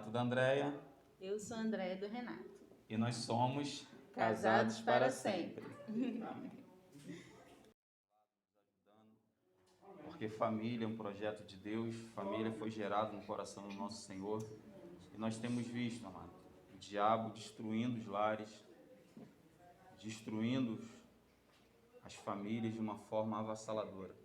Renato da Andréia. Eu sou a Andréia do Renato. E nós somos Casados para sempre. Porque família é um projeto de Deus, família foi gerada no coração do nosso Senhor. E nós temos visto, amado, o diabo destruindo os lares, destruindo as famílias de uma forma avassaladora.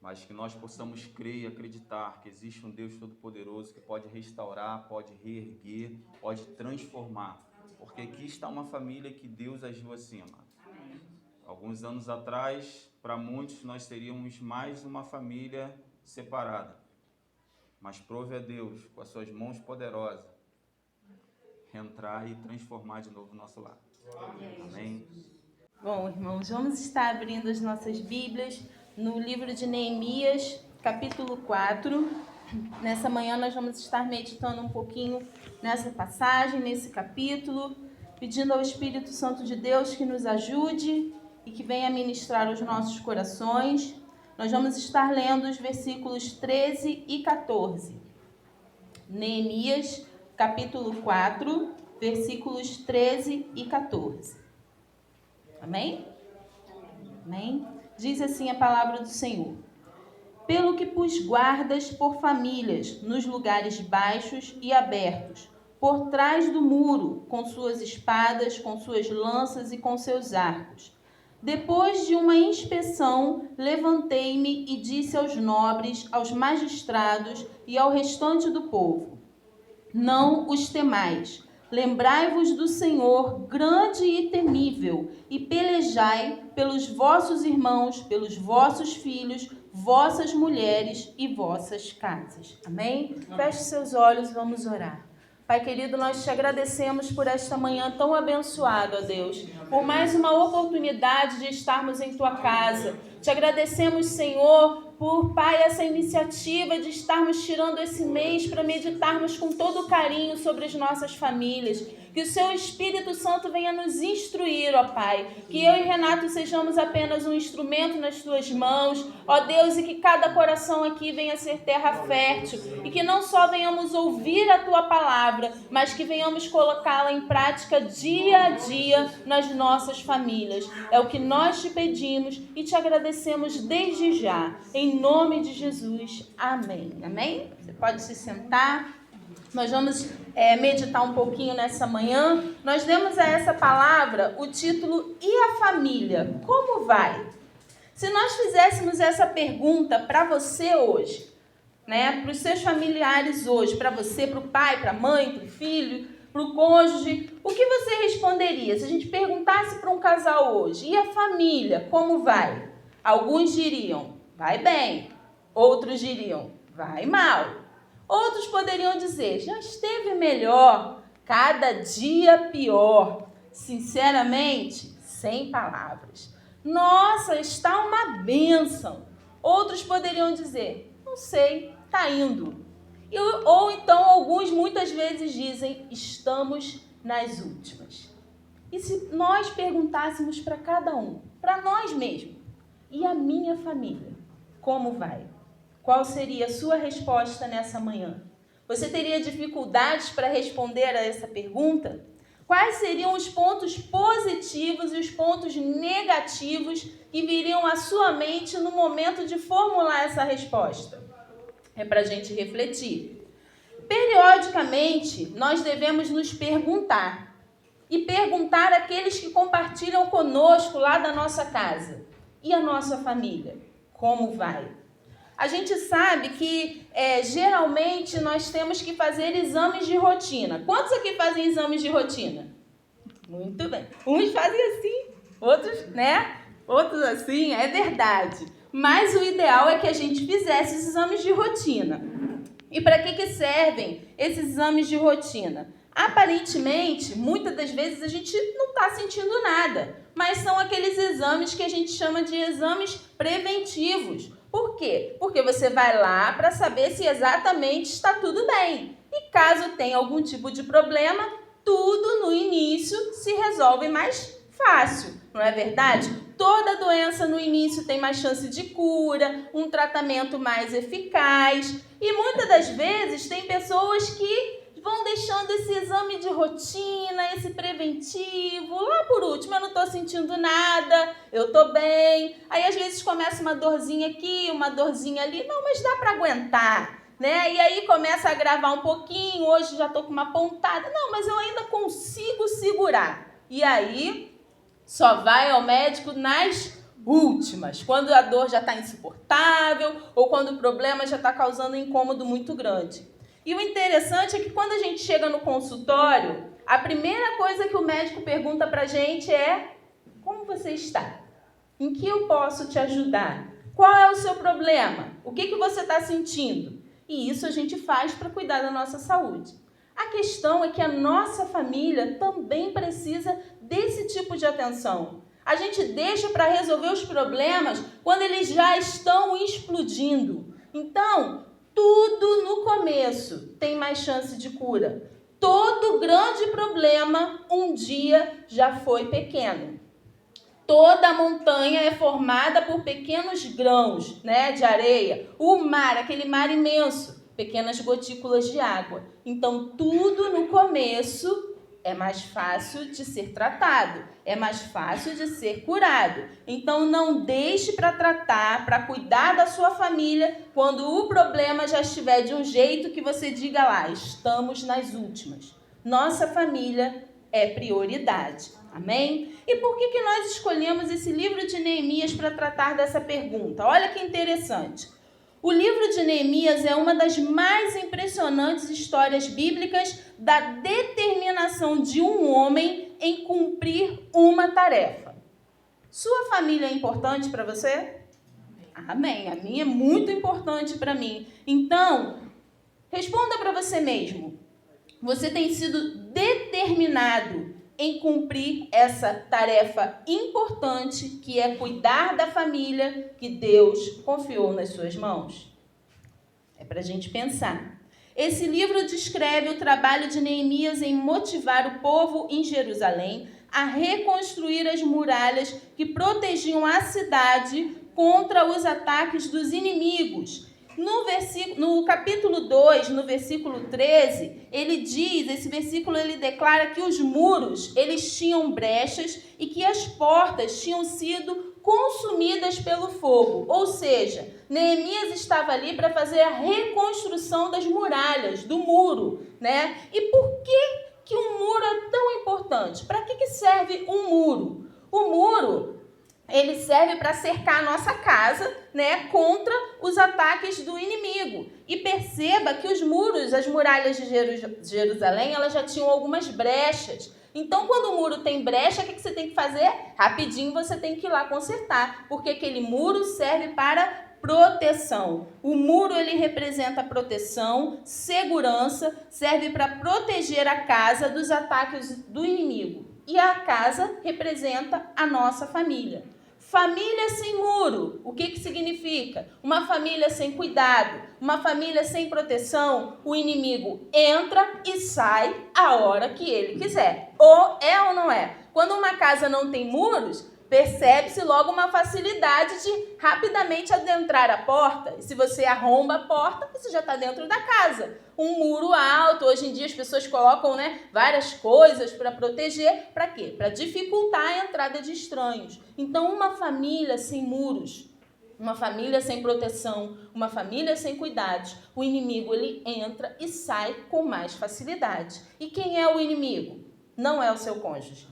Mas que nós possamos crer e acreditar que existe um Deus Todo-Poderoso que pode restaurar, pode reerguer, pode transformar. Porque aqui está uma família que Deus agiu assim, amado. Alguns anos atrás, para muitos, nós seríamos mais uma família separada. Mas prove a Deus, com as suas mãos poderosas, entrar e transformar de novo o nosso lar. Amém? Bom, irmãos, vamos estar abrindo as nossas Bíblias no livro de Neemias, capítulo 4. Nessa manhã nós vamos estar meditando um pouquinho nessa passagem, nesse capítulo, pedindo ao Espírito Santo de Deus que nos ajude e que venha ministrar os nossos corações. Nós vamos estar lendo os versículos 13 e 14. Neemias, capítulo 4, versículos 13 e 14. Amém? Amém? Diz assim a palavra do Senhor. Pelo que pus guardas por famílias, nos lugares baixos e abertos, por trás do muro, com suas espadas, com suas lanças e com seus arcos. Depois de uma inspeção, levantei-me e disse aos nobres, aos magistrados e ao restante do povo: não os temais. Lembrai-vos do Senhor, grande e temível, e pelejai pelos vossos irmãos, pelos vossos filhos, vossas mulheres e vossas casas. Amém? Feche seus olhos, vamos orar. Pai querido, nós te agradecemos por esta manhã tão abençoada, ó Deus, por mais uma oportunidade de estarmos em tua casa. Te agradecemos, Senhor, por, Pai, essa iniciativa de estarmos tirando esse mês para meditarmos com todo carinho sobre as nossas famílias. Que o seu Espírito Santo venha nos instruir, ó Pai. Que eu e Renato sejamos apenas um instrumento nas tuas mãos, ó Deus, e que cada coração aqui venha ser terra fértil. E que não só venhamos ouvir a tua palavra, mas que venhamos colocá-la em prática dia a dia nas nossas famílias. É o que nós te pedimos e te agradecemos desde já. Em nome de Jesus. Amém. Amém? Você pode se sentar. Nós vamos meditar um pouquinho nessa manhã. Nós demos a essa palavra o título E a família? Como vai? Se nós fizéssemos essa pergunta para você hoje, né, para os seus familiares hoje, para você, para o pai, para a mãe, para o filho, para o cônjuge, o que você responderia? Se a gente perguntasse para um casal hoje, e a família, como vai? Alguns diriam, vai bem. Outros diriam, vai mal. Outros poderiam dizer, já esteve melhor, cada dia pior. Sinceramente, sem palavras. Nossa, está uma bênção. Outros poderiam dizer, não sei, está indo. Ou então alguns muitas vezes dizem, estamos nas últimas. E se nós perguntássemos para cada um, para nós mesmos, e a minha família, como vai? Qual seria a sua resposta nessa manhã? Você teria dificuldades para responder a essa pergunta? Quais seriam os pontos positivos e os pontos negativos que viriam à sua mente no momento de formular essa resposta? É para a gente refletir. Periodicamente, nós devemos nos perguntar. E perguntar àqueles que compartilham conosco lá da nossa casa. E a nossa família? Como vai? A gente sabe que geralmente nós temos que fazer exames de rotina. Quantos aqui fazem exames de rotina? Muito bem. Uns fazem assim, outros, né? Outros assim, é verdade. Mas o ideal é que a gente fizesse os exames de rotina. E para que servem esses exames de rotina? Aparentemente, muitas das vezes a gente não está sentindo nada, mas são aqueles exames que a gente chama de exames preventivos. Por quê? Porque você vai lá para saber se exatamente está tudo bem. E caso tenha algum tipo de problema, tudo no início se resolve mais fácil, não é verdade? Toda doença no início tem mais chance de cura, um tratamento mais eficaz. E muitas das vezes tem pessoas que vão deixando esse exame de rotina, esse preventivo, lá por último, eu não estou sentindo nada, eu estou bem. Aí às vezes começa uma dorzinha aqui, uma dorzinha ali, não, mas dá para aguentar, né? E aí começa a agravar um pouquinho, hoje já estou com uma pontada, não, mas eu ainda consigo segurar. E aí só vai ao médico nas últimas, quando a dor já está insuportável ou quando o problema já está causando um incômodo muito grande. E o interessante é que quando a gente chega no consultório, a primeira coisa que o médico pergunta para a gente é: como você está? Em que eu posso te ajudar? Qual é o seu problema? O que você está sentindo? E isso a gente faz para cuidar da nossa saúde. A questão é que a nossa família também precisa desse tipo de atenção. A gente deixa para resolver os problemas quando eles já estão explodindo. Então, tudo no começo tem mais chance de cura. Todo grande problema um dia já foi pequeno. Toda montanha é formada por pequenos grãos, né, de areia. O mar, aquele mar imenso, pequenas gotículas de água. Então, tudo no começo é mais fácil de ser tratado, é mais fácil de ser curado. Então, não deixe para tratar, para cuidar da sua família, quando o problema já estiver de um jeito que você diga lá, estamos nas últimas. Nossa família é prioridade. Amém? E por que nós escolhemos esse livro de Neemias para tratar dessa pergunta? Olha que interessante. O livro de Neemias é uma das mais impressionantes histórias bíblicas da determinação de um homem em cumprir uma tarefa. Sua família é importante para você? Amém. A minha é muito importante para mim. Então, responda para você mesmo. Você tem sido determinado em cumprir essa tarefa importante que é cuidar da família que Deus confiou nas suas mãos? É para a gente pensar. Esse livro descreve o trabalho de Neemias em motivar o povo em Jerusalém a reconstruir as muralhas que protegiam a cidade contra os ataques dos inimigos. No capítulo 2, no versículo 13, ele diz, esse versículo ele declara que os muros, eles tinham brechas e que as portas tinham sido consumidas pelo fogo. Ou seja, Neemias estava ali para fazer a reconstrução das muralhas, do muro, né? E por que um muro é tão importante? Para que serve um muro? O muro, ele serve para cercar a nossa casa, né, contra os ataques do inimigo. E perceba que os muros, as muralhas de Jerusalém, elas já tinham algumas brechas. Então, quando o muro tem brecha, o que você tem que fazer? Rapidinho você tem que ir lá consertar, porque aquele muro serve para proteção. O muro, ele representa proteção, segurança, serve para proteger a casa dos ataques do inimigo. E a casa representa a nossa família. Família sem muro, o que significa? Uma família sem cuidado, uma família sem proteção, o inimigo entra e sai a hora que ele quiser. Ou não é? Quando uma casa não tem muros, percebe-se logo uma facilidade de rapidamente adentrar a porta. E se você arromba a porta, você já está dentro da casa. Um muro alto, hoje em dia as pessoas colocam, né, várias coisas para proteger. Para quê? Para dificultar a entrada de estranhos. Então, uma família sem muros, uma família sem proteção, uma família sem cuidados, o inimigo ele entra e sai com mais facilidade. E quem é o inimigo? Não é o seu cônjuge.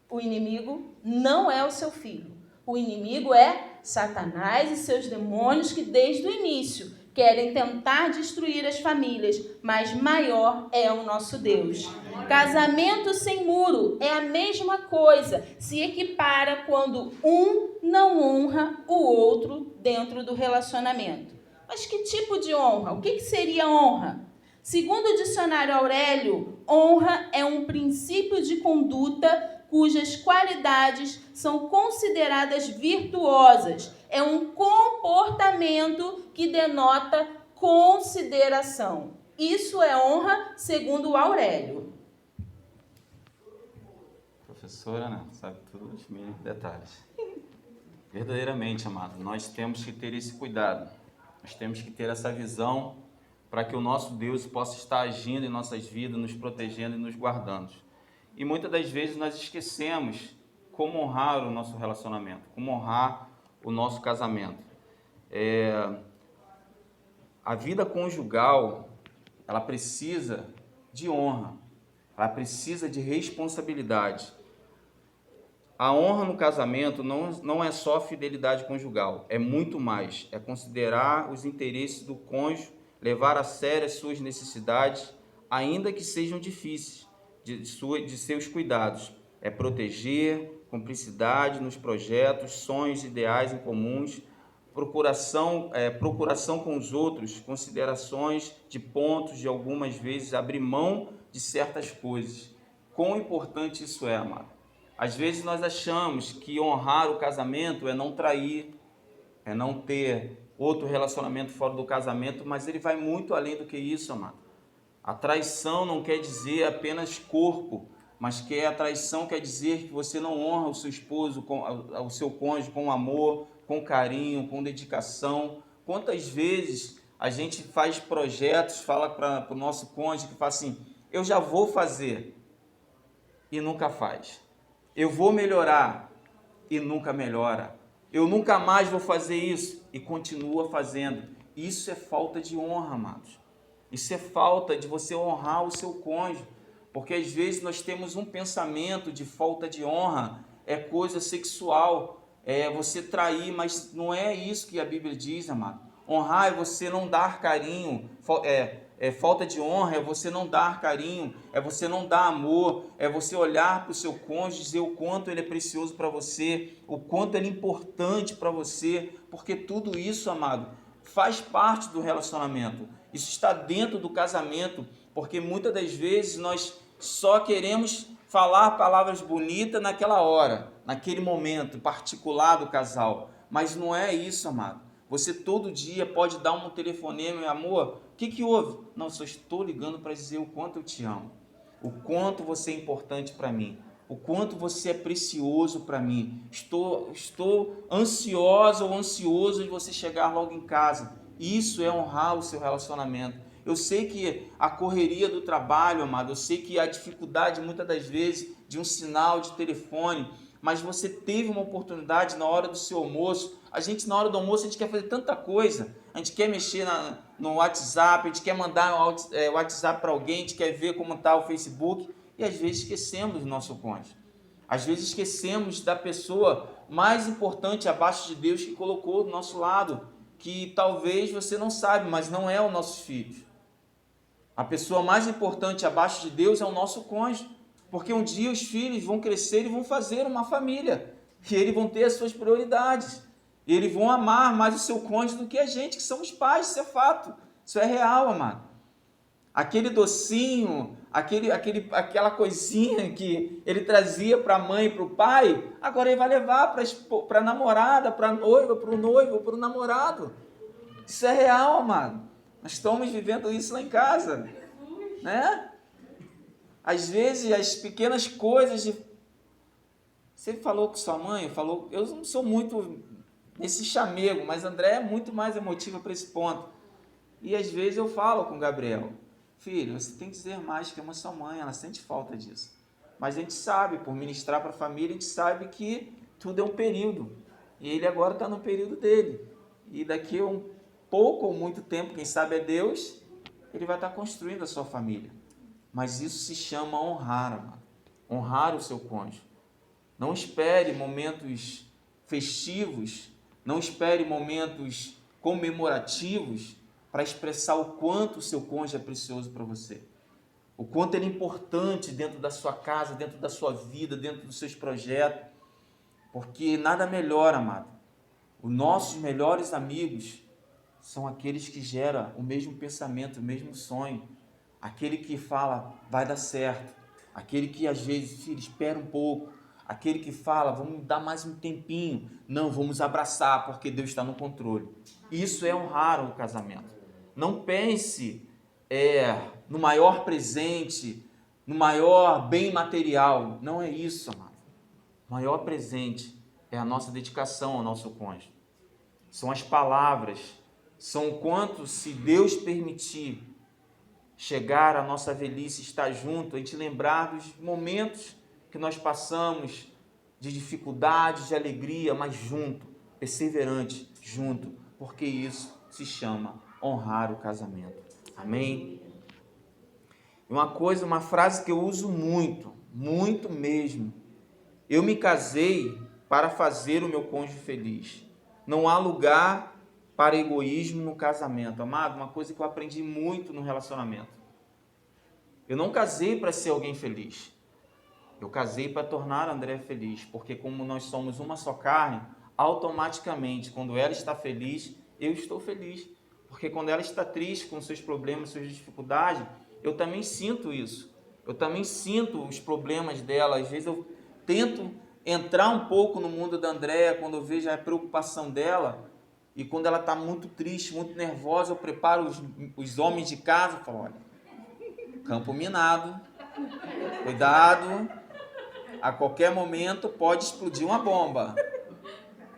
O inimigo não é o seu filho. O inimigo é Satanás e seus demônios que desde o início querem tentar destruir as famílias, mas maior é o nosso Deus. Casamento sem muro é a mesma coisa, se equipara quando um não honra o outro dentro do relacionamento. Mas que tipo de honra? O que seria honra? Segundo o dicionário Aurélio, honra é um princípio de conduta cujas qualidades são consideradas virtuosas. É um comportamento que denota consideração. Isso é honra, segundo o Aurélio. Professora, né? Sabe tudo os mínimos detalhes. Verdadeiramente, amado, nós temos que ter esse cuidado. Nós temos que ter essa visão para que o nosso Deus possa estar agindo em nossas vidas, nos protegendo e nos guardando. E muitas das vezes nós esquecemos como honrar o nosso relacionamento, como honrar o nosso casamento. A vida conjugal, ela precisa de honra, ela precisa de responsabilidade. A honra no casamento não é só fidelidade conjugal, é muito mais. É considerar os interesses do cônjuge, levar a sério as suas necessidades, ainda que sejam difíceis, de seus cuidados. É proteger, cumplicidade nos projetos, sonhos, ideais em comuns, procuração com os outros, considerações de pontos, de algumas vezes abrir mão de certas coisas. Quão importante isso é, amado? Às vezes nós achamos que honrar o casamento é não trair, é não ter outro relacionamento fora do casamento, mas ele vai muito além do que isso, amado. A traição não quer dizer apenas corpo, mas que a traição quer dizer que você não honra o seu esposo, o seu cônjuge com amor, com carinho, com dedicação. Quantas vezes a gente faz projetos, fala para o nosso cônjuge que fala assim, eu já vou fazer, e nunca faz. Eu vou melhorar e nunca melhora. Eu nunca mais vou fazer isso e continua fazendo. Isso é falta de honra, amados. Isso é falta de você honrar o seu cônjuge. Porque às vezes nós temos um pensamento de falta de honra, é coisa sexual, é você trair, mas não é isso que a Bíblia diz, amado. Honrar é você não dar carinho, falta de honra é você não dar carinho, é você não dar amor, é você olhar para o seu cônjuge e dizer o quanto ele é precioso para você, o quanto ele é importante para você, porque tudo isso, amado, faz parte do relacionamento. Isso está dentro do casamento, porque muitas das vezes nós só queremos falar palavras bonitas naquela hora, naquele momento particular do casal, mas não é isso, amado. Você todo dia pode dar um telefonema, meu amor, o que houve? Não, só estou ligando para dizer o quanto eu te amo, o quanto você é importante para mim, o quanto você é precioso para mim. Estou ansiosa ou ansioso de você chegar logo em casa. Isso é honrar o seu relacionamento. Eu sei que a correria do trabalho, amado, eu sei que a dificuldade muitas das vezes de um sinal de telefone, mas você teve uma oportunidade na hora do seu almoço. A gente, na hora do almoço, a gente quer fazer tanta coisa. A gente quer mexer no WhatsApp, a gente quer mandar o WhatsApp para alguém, a gente quer ver como está o Facebook. E às vezes esquecemos do nosso cônjuge. Às vezes esquecemos da pessoa mais importante abaixo de Deus que colocou do nosso lado, que talvez você não sabe, mas não é o nosso filho. A pessoa mais importante abaixo de Deus é o nosso cônjuge. Porque um dia os filhos vão crescer e vão fazer uma família. E eles vão ter as suas prioridades. E eles vão amar mais o seu cônjuge do que a gente, que somos pais. Isso é fato. Isso é real, amado. Aquele docinho, aquela coisinha que ele trazia para a mãe e para o pai, agora ele vai levar para a namorada, para a noiva, para o noivo, para o namorado. Isso é real, amado. Nós estamos vivendo isso lá em casa, né? Às vezes, as pequenas coisas de... Você falou com sua mãe, eu não sou muito nesse chamego, mas André é muito mais emotiva para esse ponto. E às vezes eu falo com o Gabriel, filho, você tem que dizer mais que ama sua mãe, ela sente falta disso. Mas a gente sabe, por ministrar para a família, a gente sabe que tudo é um período. E ele agora está no período dele. E daqui a um pouco ou muito tempo, quem sabe é Deus, ele vai estar construindo a sua família. Mas isso se chama honrar, amado. Honrar o seu cônjuge. Não espere momentos festivos, não espere momentos comemorativos para expressar o quanto o seu cônjuge é precioso para você. O quanto ele é importante dentro da sua casa, dentro da sua vida, dentro dos seus projetos. Porque nada melhor, amado. Os nossos melhores amigos são aqueles que geram o mesmo pensamento, o mesmo sonho. Aquele que fala, vai dar certo. Aquele que às vezes, filho, espera um pouco. Aquele que fala, vamos dar mais um tempinho. Não, vamos abraçar, porque Deus está no controle. Isso é honrar o casamento. Não pense no maior presente, no maior bem material. Não é isso, amado. O maior presente é a nossa dedicação ao nosso cônjuge. São as palavras, são quantos, se Deus permitir, chegar à nossa velhice, estar junto, a gente lembrar dos momentos que nós passamos, de dificuldades, de alegria, mas junto, perseverante, junto, porque isso se chama honrar o casamento. Amém? Uma frase que eu uso muito, muito mesmo. Eu me casei para fazer o meu cônjuge feliz. Não há lugar para egoísmo no casamento. Amado, uma coisa que eu aprendi muito no relacionamento. Eu não casei para ser alguém feliz. Eu casei para tornar a André feliz, porque como nós somos uma só carne, automaticamente, quando ela está feliz, eu estou feliz. Porque quando ela está triste com seus problemas, suas dificuldades, eu também sinto isso. Eu também sinto os problemas dela. Às vezes eu tento entrar um pouco no mundo da Andréa, quando eu vejo a preocupação dela, e quando ela está muito triste, muito nervosa, eu preparo os homens de casa e falo, olha, campo minado, cuidado, a qualquer momento pode explodir uma bomba.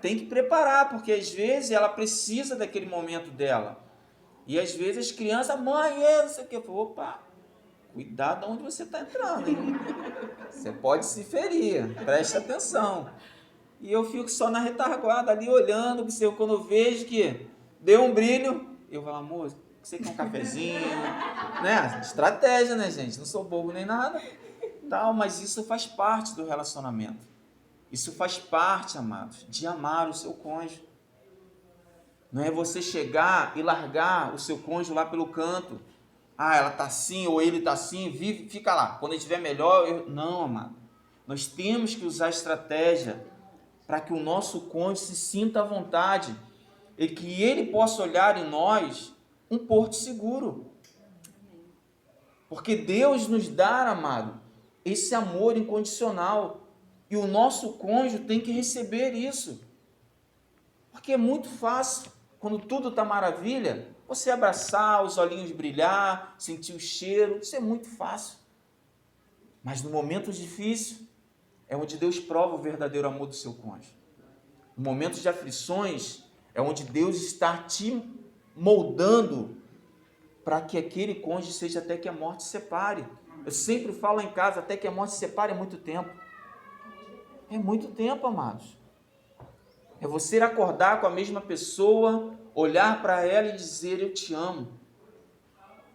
Tem que preparar, porque às vezes ela precisa daquele momento dela. E às vezes as crianças, mãe, não sei o que. Eu falo, opa, cuidado onde você está entrando, hein? Você pode se ferir, preste atenção. E eu fico só na retaguarda ali olhando, quando eu vejo que deu um brilho, eu falo, amor, você quer um cafezinho? Né? Estratégia, né, gente? Não sou bobo nem nada. Tal, mas isso faz parte do relacionamento. Isso faz parte, amados, de amar o seu cônjuge. Não é você chegar e largar o seu cônjuge lá pelo canto. Ah, ela está assim, ou ele está assim, vive, fica lá. Quando ele estiver melhor, Não, amado. Nós temos que usar estratégia para que o nosso cônjuge se sinta à vontade e que ele possa olhar em nós um porto seguro. Porque Deus nos dá, amado, esse amor incondicional. E o nosso cônjuge tem que receber isso. Porque é muito fácil, quando tudo está maravilha, você abraçar, os olhinhos brilhar, sentir o cheiro, isso é muito fácil. Mas no momento difícil, é onde Deus prova o verdadeiro amor do seu cônjuge. No momento de aflições, é onde Deus está te moldando para que aquele cônjuge seja até que a morte separe. Eu sempre falo em casa, até que a morte separe é muito tempo. É muito tempo, amados. É você acordar com a mesma pessoa, olhar para ela e dizer, eu te amo.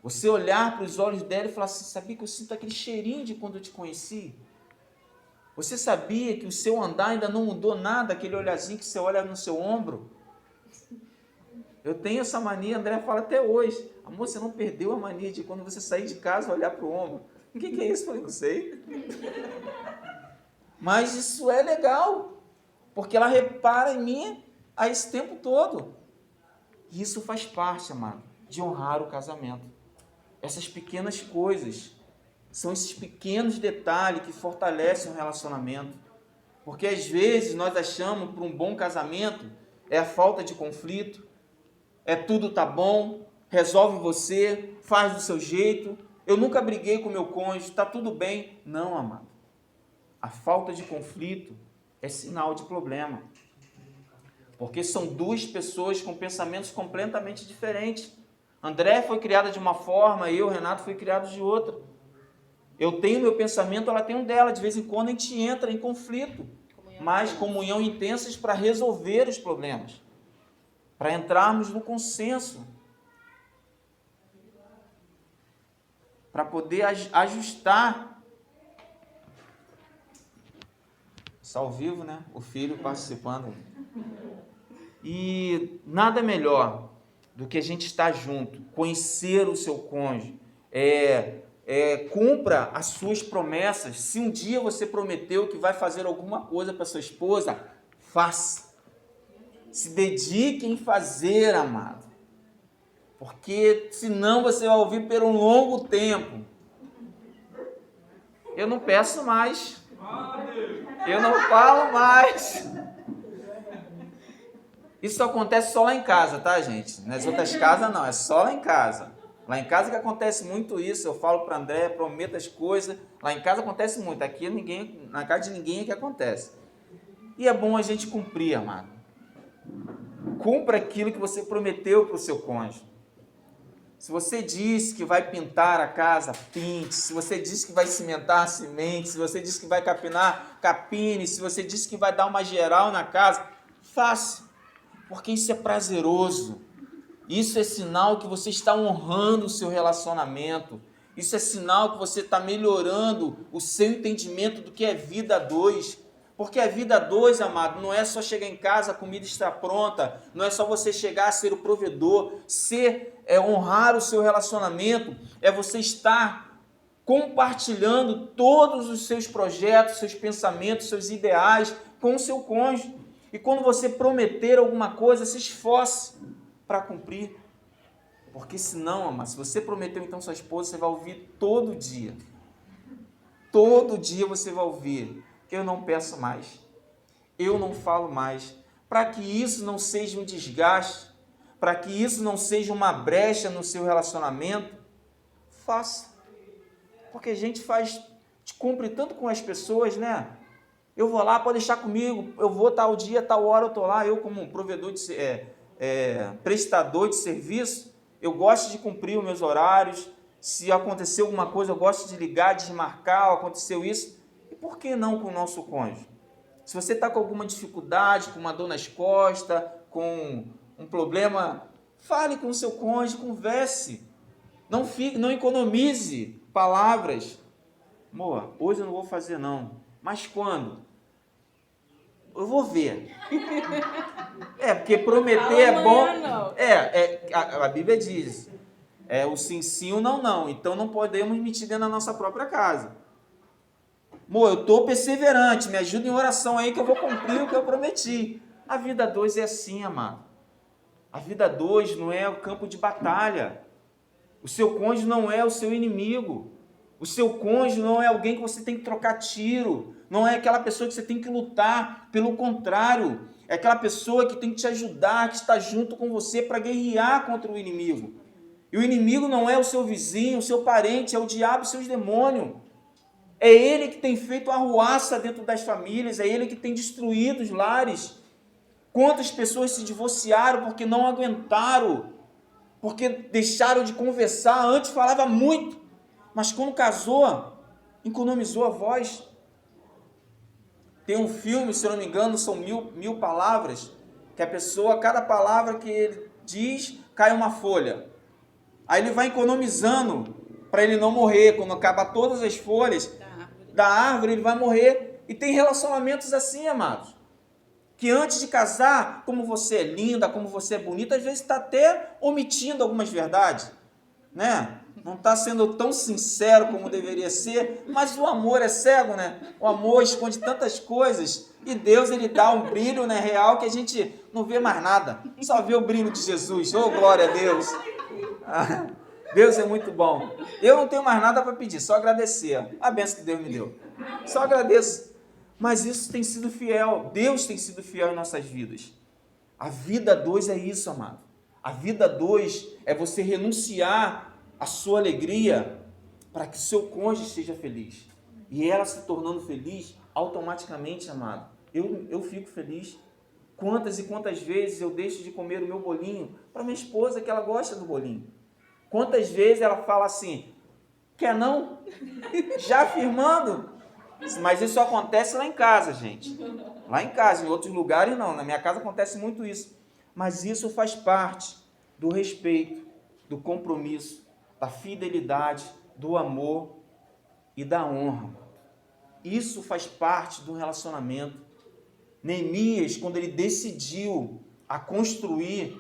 Você olhar para os olhos dela e falar assim, sabia que eu sinto aquele cheirinho de quando eu te conheci? Você sabia que o seu andar ainda não mudou nada, aquele olhazinho que você olha no seu ombro? Eu tenho essa mania, a André fala até hoje. Amor, você não perdeu a mania de quando você sair de casa olhar para o ombro? O que é isso? Eu falei, não sei. Mas isso é legal, porque ela repara em mim a esse tempo todo. E isso faz parte, amado, de honrar o casamento. Essas pequenas coisas, são esses pequenos detalhes que fortalecem o relacionamento. Porque às vezes nós achamos que um bom casamento é a falta de conflito, é tudo tá bom, resolve você, faz do seu jeito, eu nunca briguei com meu cônjuge, tá tudo bem. Não, amado. A falta de conflito é sinal de problema. Porque são duas pessoas com pensamentos completamente diferentes. André foi criada de uma forma, eu, Renato, fui criado de outra. Eu tenho meu pensamento, ela tem um dela. De vez em quando a gente entra em conflito. Mas comunhão intensas para resolver os problemas. Para entrarmos no consenso. Para poder ajustar. Está ao vivo, né? O filho participando. E nada melhor do que a gente estar junto, conhecer o seu cônjuge, cumpra as suas promessas. Se um dia você prometeu que vai fazer alguma coisa para sua esposa, faça. Se dedique em fazer, amado. Porque senão você vai ouvir por um longo tempo. Eu não peço mais. Eu não falo mais. Isso acontece só lá em casa, tá, gente? Nas outras casas não, é só lá em casa. Lá em casa que acontece muito isso, eu falo para André, prometo as coisas. Lá em casa acontece muito, aqui na casa de ninguém é que acontece. E é bom a gente cumprir, amado. Cumpra aquilo que você prometeu para o seu cônjuge. Se você disse que vai pintar a casa, pinte. Se você disse que vai cimentar, cimente. Se você disse que vai capinar, capine. Se você disse que vai dar uma geral na casa, faça. Porque isso é prazeroso. Isso é sinal que você está honrando o seu relacionamento. Isso é sinal que você está melhorando o seu entendimento do que é vida a dois. Porque a vida a dois, amado, não é só chegar em casa, a comida está pronta, não é só você chegar a ser o provedor, honrar o seu relacionamento, é você estar compartilhando todos os seus projetos, seus pensamentos, seus ideais com o seu cônjuge. E quando você prometer alguma coisa, se esforce para cumprir. Porque senão, amado, se você prometeu então sua esposa, você vai ouvir todo dia. Todo dia você vai ouvir: eu não peço mais, eu não falo mais. Para que isso não seja um desgaste, para que isso não seja uma brecha no seu relacionamento, faça. Porque a gente cumpre tanto com as pessoas, né? Eu vou lá, pode deixar comigo, eu vou tal dia, tal hora eu estou lá. Eu, como provedor prestador de serviço, eu gosto de cumprir os meus horários. Se aconteceu alguma coisa, eu gosto de ligar, desmarcar, aconteceu isso. E por que não com o nosso cônjuge? Se você está com alguma dificuldade, com uma dor nas costas, com um problema, fale com o seu cônjuge, converse. Não economize palavras. Amor, hoje eu não vou fazer não. Mas quando? Eu vou ver. Porque prometer é bom. A Bíblia diz, o sim, sim, o não, não. Então não podemos mentir dentro da nossa própria casa. Amor, eu estou perseverante, me ajuda em oração aí que eu vou cumprir o que eu prometi. A vida a dois é assim, amado. A vida a dois não é o campo de batalha. O seu cônjuge não é o seu inimigo. O seu cônjuge não é alguém que você tem que trocar tiro. Não é aquela pessoa que você tem que lutar. Pelo contrário, é aquela pessoa que tem que te ajudar, que está junto com você para guerrear contra o inimigo. E o inimigo não é o seu vizinho, o seu parente, é o diabo e seus demônios. É ele que tem feito arruaça dentro das famílias, é ele que tem destruído os lares. Quantas pessoas se divorciaram porque não aguentaram, porque deixaram de conversar? Antes falava muito, mas quando casou, economizou a voz. Tem um filme, se eu não me engano, são 1000 palavras, que a pessoa, cada palavra que ele diz, cai uma folha. Aí ele vai economizando para ele não morrer. Quando acaba todas as folhas da árvore, ele vai morrer. E tem relacionamentos assim, amados, que antes de casar, como você é linda, como você é bonita, às vezes está até omitindo algumas verdades, né? Não está sendo tão sincero como deveria ser, mas o amor é cego, né? O amor esconde tantas coisas e Deus, ele dá um brilho, né, real, que a gente não vê mais nada, só vê o brilho de Jesus. Oh, glória a Deus! Deus é muito bom. Eu não tenho mais nada para pedir, só agradecer a bênção que Deus me deu. Só agradeço. Mas isso tem sido fiel. Deus tem sido fiel em nossas vidas. A vida a dois é isso, amado. A vida a dois é você renunciar à sua alegria para que o seu cônjuge seja feliz. E ela se tornando feliz, automaticamente, amado, eu fico feliz. Quantas e quantas vezes eu deixo de comer o meu bolinho para minha esposa, que ela gosta do bolinho. Quantas vezes ela fala assim: quer não? Já afirmando. Mas isso acontece lá em casa, gente. Lá em casa, em outros lugares não. Na minha casa acontece muito isso. Mas isso faz parte do respeito, do compromisso, da fidelidade, do amor e da honra. Isso faz parte do relacionamento. Neemias, quando ele decidiu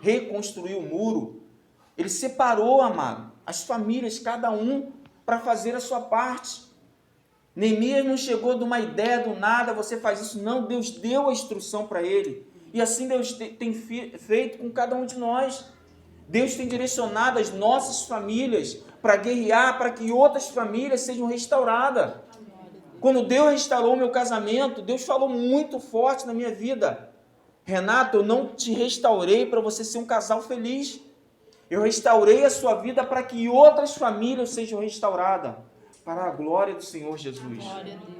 reconstruir o muro, ele separou, amado, as famílias, cada um, para fazer a sua parte. Neemias não chegou de uma ideia do nada, você faz isso. Não, Deus deu a instrução para ele. E assim Deus tem feito com cada um de nós. Deus tem direcionado as nossas famílias para guerrear, para que outras famílias sejam restauradas. Quando Deus restaurou o meu casamento, Deus falou muito forte na minha vida: Renato, eu não te restaurei para você ser um casal feliz. Eu restaurei a sua vida para que outras famílias sejam restauradas, para a glória do Senhor Jesus.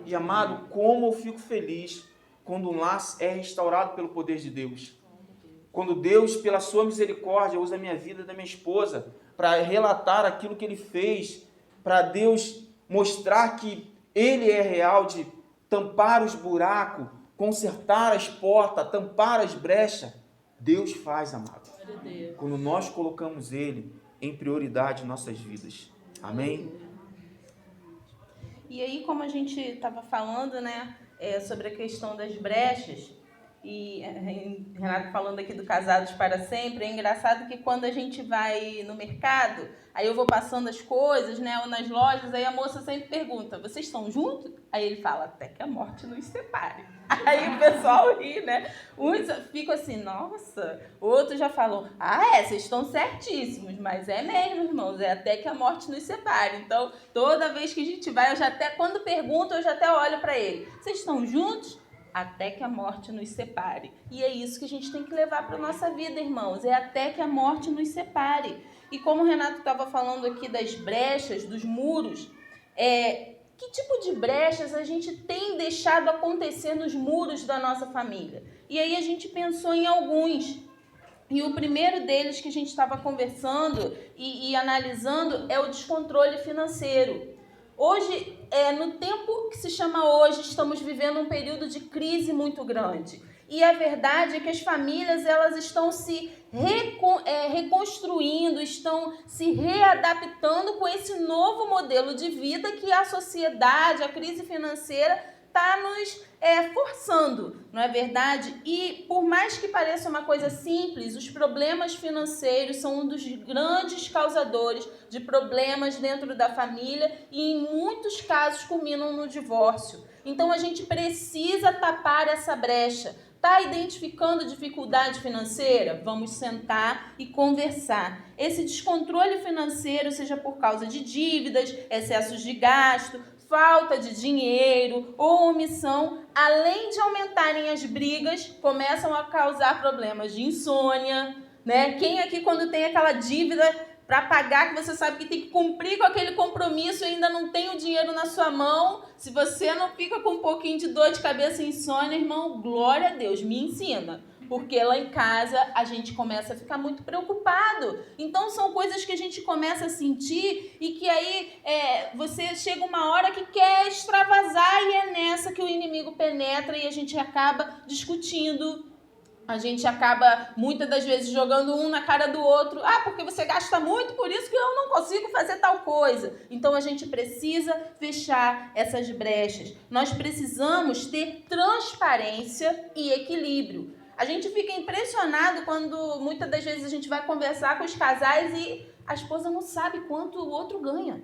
E amado, como eu fico feliz quando um lar é restaurado pelo poder de Deus. Quando Deus, pela sua misericórdia, usa a minha vida e da minha esposa para relatar aquilo que Ele fez, para Deus mostrar que Ele é real, de tampar os buracos, consertar as portas, tampar as brechas, Deus faz, amado. Quando nós colocamos Ele em prioridade em nossas vidas. Amém? E aí, como a gente estava falando, né, sobre a questão das brechas, e Renato falando aqui do Casados para Sempre, é engraçado que quando a gente vai no mercado, aí eu vou passando as coisas, né, ou nas lojas, aí a moça sempre pergunta, vocês estão juntos? Aí ele fala, até que a morte nos separe. Aí o pessoal ri, né? Uns ficam assim, nossa. Outros já falam, vocês estão certíssimos, mas é mesmo, irmãos, é até que a morte nos separe. Então, toda vez que a gente vai, quando perguntam, eu já até olho para ele, vocês estão juntos? Até que a morte nos separe. E é isso que a gente tem que levar para a nossa vida, irmãos. É até que a morte nos separe. E como o Renato estava falando aqui das brechas, dos muros, que tipo de brechas a gente tem deixado acontecer nos muros da nossa família? E aí a gente pensou em alguns. E o primeiro deles que a gente estava conversando e analisando é o descontrole financeiro. Hoje, no tempo que se chama hoje, estamos vivendo um período de crise muito grande. E a verdade é que as famílias elas estão se reconstruindo, estão se readaptando com esse novo modelo de vida que a sociedade, a crise financeira está nos forçando, não é verdade? E por mais que pareça uma coisa simples, os problemas financeiros são um dos grandes causadores de problemas dentro da família e em muitos casos culminam no divórcio. Então a gente precisa tapar essa brecha. Está identificando dificuldade financeira? Vamos sentar e conversar. Esse descontrole financeiro, seja por causa de dívidas, excessos de gasto, falta de dinheiro ou omissão, além de aumentarem as brigas, começam a causar problemas de insônia, né? Quem aqui quando tem aquela dívida para pagar, que você sabe que tem que cumprir com aquele compromisso e ainda não tem o dinheiro na sua mão, se você não fica com um pouquinho de dor de cabeça e insônia, irmão, glória a Deus, me ensina. Porque lá em casa a gente começa a ficar muito preocupado. Então são coisas que a gente começa a sentir e que aí você chega uma hora que quer extravasar e é nessa que o inimigo penetra e a gente acaba discutindo. A gente acaba muitas das vezes jogando um na cara do outro. Porque você gasta muito, por isso que eu não consigo fazer tal coisa. Então a gente precisa fechar essas brechas. Nós precisamos ter transparência e equilíbrio. A gente fica impressionado quando muitas das vezes a gente vai conversar com os casais e a esposa não sabe quanto o outro ganha.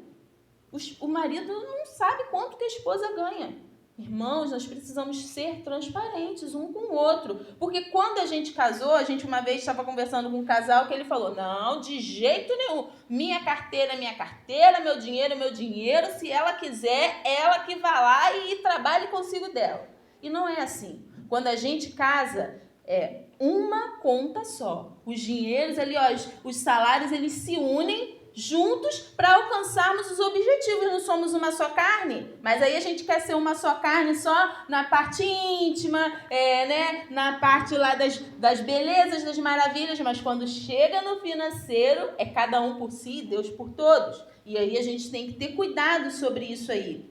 O marido não sabe quanto que a esposa ganha. Irmãos, nós precisamos ser transparentes um com o outro. Porque quando a gente casou, a gente uma vez estava conversando com um casal que ele falou, não, de jeito nenhum. Minha carteira é minha carteira, meu dinheiro é meu dinheiro. Se ela quiser, ela que vá lá e trabalhe consigo dela. E não é assim. Quando a gente casa, é uma conta só. Os dinheiros ali, os salários, eles se unem juntos para alcançarmos os objetivos. Não somos uma só carne, mas aí a gente quer ser uma só carne só na parte íntima, né? Na parte lá das belezas, das maravilhas, mas quando chega no financeiro, é cada um por si, Deus por todos. E aí a gente tem que ter cuidado sobre isso aí.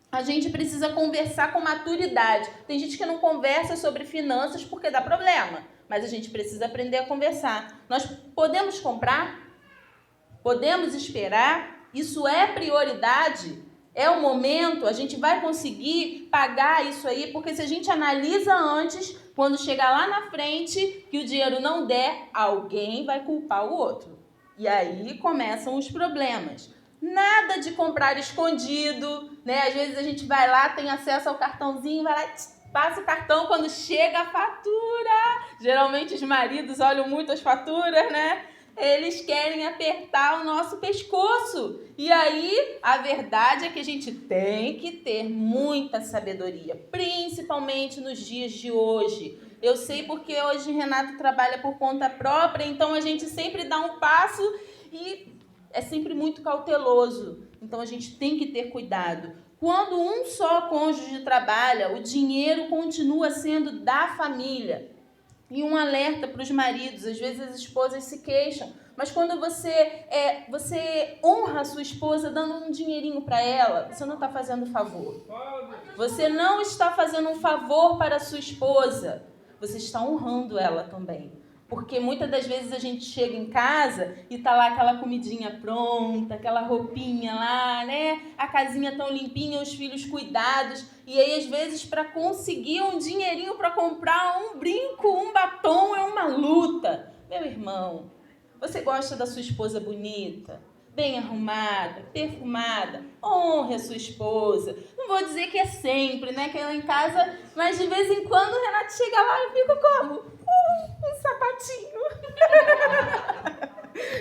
A gente precisa conversar com maturidade. Tem gente que não conversa sobre finanças porque dá problema, mas a gente precisa aprender a conversar. Nós podemos comprar? Podemos esperar? Isso é prioridade? É o momento? A gente vai conseguir pagar isso aí? Porque se a gente analisa antes, quando chegar lá na frente, que o dinheiro não der, alguém vai culpar o outro. E aí começam os problemas. Nada de comprar escondido, né? Às vezes a gente vai lá, tem acesso ao cartãozinho, vai lá, passa o cartão quando chega a fatura. Geralmente os maridos olham muito as faturas, né? Eles querem apertar o nosso pescoço. E aí, a verdade é que a gente tem que ter muita sabedoria, principalmente nos dias de hoje. Eu sei porque hoje Renato trabalha por conta própria, então a gente sempre dá um passo e é sempre muito cauteloso. Então a gente tem que ter cuidado. Quando um só cônjuge trabalha, o dinheiro continua sendo da família. E um alerta para os maridos. Às vezes as esposas se queixam, mas quando você honra a sua esposa dando um dinheirinho para ela, você não está fazendo favor. Você não está fazendo um favor para a sua esposa. Você está honrando ela também. Porque muitas das vezes a gente chega em casa e tá lá aquela comidinha pronta, aquela roupinha lá, né? A casinha tão limpinha, os filhos cuidados. E aí, às vezes, para conseguir um dinheirinho para comprar um brinco, um batom, é uma luta. Meu irmão, você gosta da sua esposa bonita, bem arrumada, perfumada? Honre a sua esposa. Não vou dizer que é sempre, né? Que é lá em casa, mas de vez em quando o Renato chega lá e fica como? Um sapatinho.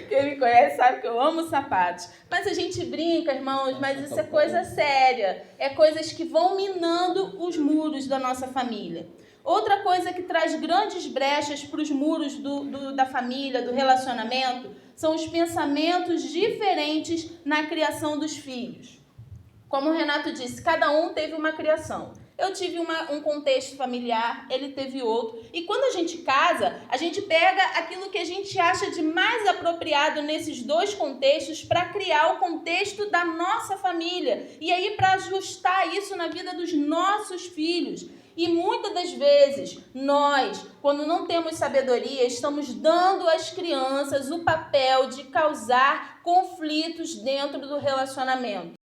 Quem me conhece sabe que eu amo sapatos. Mas a gente brinca, irmãos, mas isso é coisa séria. É coisas que vão minando os muros da nossa família. Outra coisa que traz grandes brechas para os muros da família, do relacionamento, são os pensamentos diferentes na criação dos filhos. Como o Renato disse, cada um teve uma criação. Eu tive um contexto familiar, ele teve outro. E quando a gente casa, a gente pega aquilo que a gente acha de mais apropriado nesses dois contextos para criar o contexto da nossa família. E aí para ajustar isso na vida dos nossos filhos. E muitas das vezes, nós, quando não temos sabedoria, estamos dando às crianças o papel de causar conflitos dentro do relacionamento.